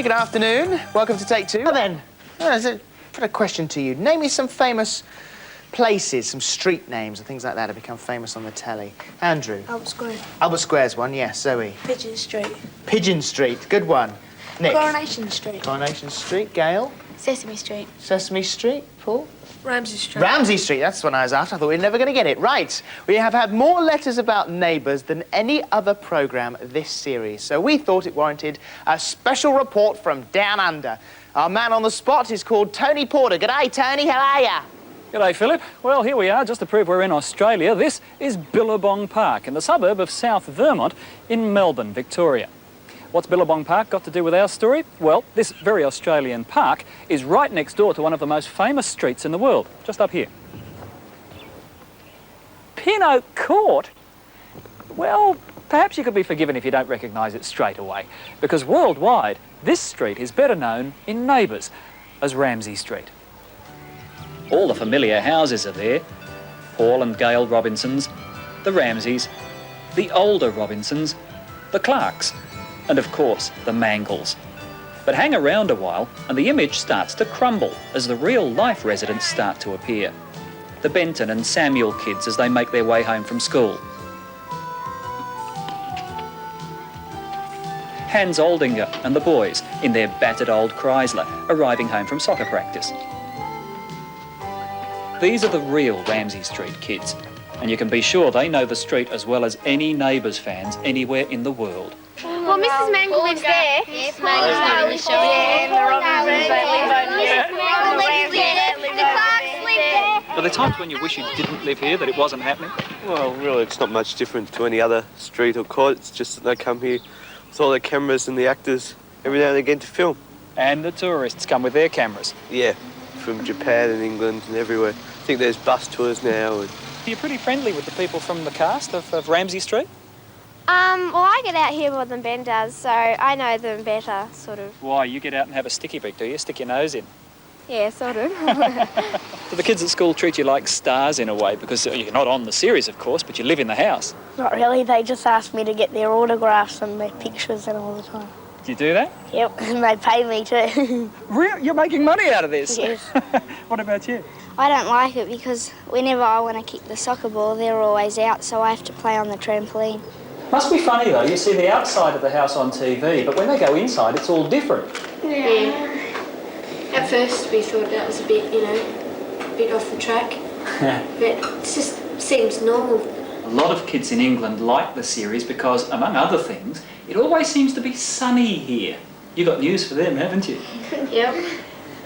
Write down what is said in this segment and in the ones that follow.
Hi, good afternoon. Welcome to Take Two. Well then, put a question to you. Name me some famous places, some street names and things like that have become famous on the telly. Andrew? Albert Square. Albert Square's one, yes. Zoe? Pigeon Street. Pigeon Street, good one. Nick? Coronation Street. Coronation Street. Gail? Sesame Street. Sesame Street. Paul? Ramsay Street. Ramsay Street, that's what I was after. I thought we were never going to get it. Right, we have had more letters about Neighbours than any other programme this series, so we thought it warranted a special report from Down Under. Our man on the spot is called Tony Porter. G'day, Tony, how are ya? G'day, Philip. Well, here we are, just to prove we're in Australia. This is Billabong Park, in the suburb of South Vermont in Melbourne, Victoria. What's Billabong Park got to do with our story? Well, this very Australian park is right next door to one of the most famous streets in the world, just up here. Pin Oak Court? Well, perhaps you could be forgiven if you don't recognise it straight away, because worldwide, this street is better known in Neighbours as Ramsay Street. All the familiar houses are there. Paul and Gail Robinsons, the Ramsays, the older Robinsons, the Clarks, and of course, the Mangles. But hang around a while and the image starts to crumble as the real-life residents start to appear. The Benton and Samuel kids as they make their way home from school. Hans Oldinger and the boys in their battered old Chrysler arriving home from soccer practice. These are the real Ramsay Street kids, and you can be sure they know the street as well as any Neighbours fans anywhere in the world. Well, Mrs. Mangle lives there. Yes, Mangle's lives there. Yeah, and the Robinsons, they live over there. The Clarks live there. Are there times when you wish you didn't live here, that it wasn't happening? Well, really, it's not much different to any other street or court. It's just that they come here with all their cameras and the actors every now and again to film. And the tourists come with their cameras. Yeah, from Japan and England and everywhere. I think there's bus tours now. And You're pretty friendly with the people from the cast of Ramsay Street? Well, I get out here more than Ben does, so I know them better, sort of. Why, you get out and have a sticky beak, do you? Stick your nose in. Yeah, sort of. Do the kids at school treat you like stars in a way? Because you're not on the series, of course, but you live in the house. Not really, they just ask me to get their autographs and their pictures and all the time. Do you do that? Yep, and they pay me too. Really? You're making money out of this? Yes. What about you? I don't like it because whenever I want to kick the soccer ball, they're always out, so I have to play on the trampoline. Must be funny though, you see the outside of the house on TV, but when they go inside it's all different. Yeah. At first we thought that was a bit, a bit off the track. But it just seems normal. A lot of kids in England like the series because, among other things, it always seems to be sunny here. You got news for them, haven't you? Yep.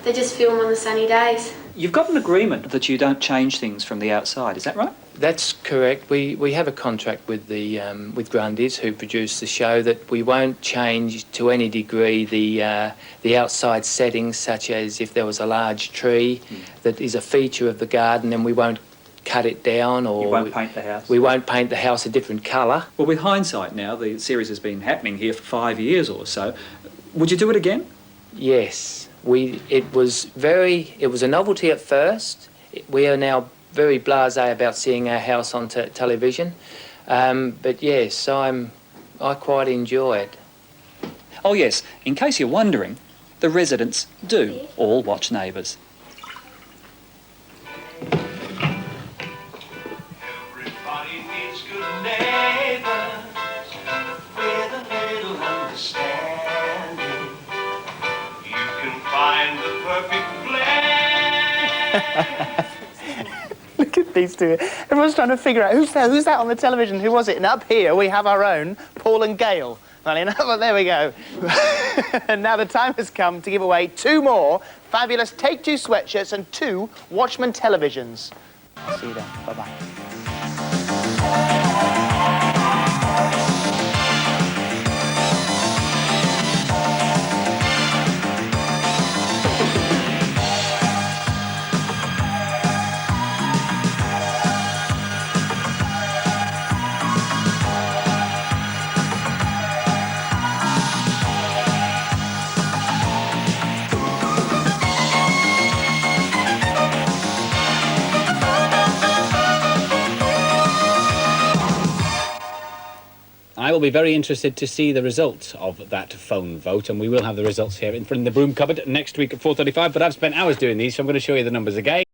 They just film on the sunny days. You've got an agreement that you don't change things from the outside, is that right? That's correct. We have a contract with the with Grundy's, who produce the show, that we won't change to any degree the outside settings, such as if there was a large tree that is a feature of the garden, then we won't cut it down, or you won't paint the house. We won't paint the house a different colour. Well, with hindsight now, the series has been happening here for 5 years or so. Would you do it again? Yes, it was a novelty at first. We are now very blasé about seeing our house on television, but yes, I quite enjoy it. Oh yes, in case you're wondering, the residents do all watch Neighbours. Everybody needs good neighbours with a little understanding. You can find the perfect blend. Look at these two. Everyone's trying to figure out who's that on the television? Who was it? And up here we have our own Paul and Gail. Well, well, there we go. And now the time has come to give away 2 more fabulous Take Two sweatshirts and 2 Watchman televisions. I'll see you then. Bye-bye. I will be very interested to see the results of that phone vote, and we will have the results here in front of the broom cupboard next week at 4:35. But I've spent hours doing these, so I'm going to show you the numbers again.